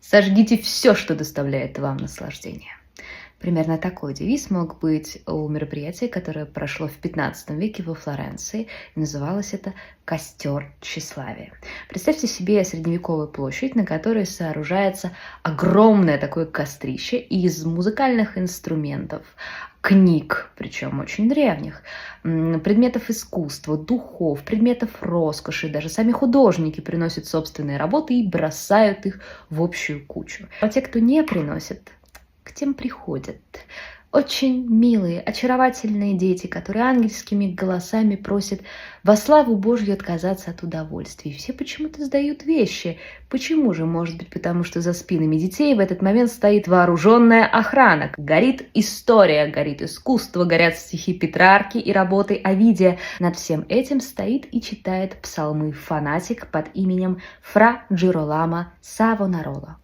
Сожгите все, что доставляет вам наслаждение. Примерно такой девиз мог быть у мероприятия, которое прошло в 15 веке во Флоренции. И называлось это «Костер тщеславия». Представьте себе средневековую площадь, на которой сооружается огромное такое кострище из музыкальных инструментов, книг, причем очень древних, предметов искусства, духов, предметов роскоши. Даже сами художники приносят собственные работы и бросают их в общую кучу. А те, кто не приносит, к тем приходят очень милые, очаровательные дети, которые ангельскими голосами просят во славу Божью отказаться от удовольствий. Все почему-то сдают вещи. Почему же? Может быть, потому что за спинами детей в этот момент стоит вооруженная охрана. Горит история, горит искусство, горят стихи Петрарки и работы Овидия. Над всем этим стоит и читает псалмы фанатик под именем Фра Джироламо Савонарола.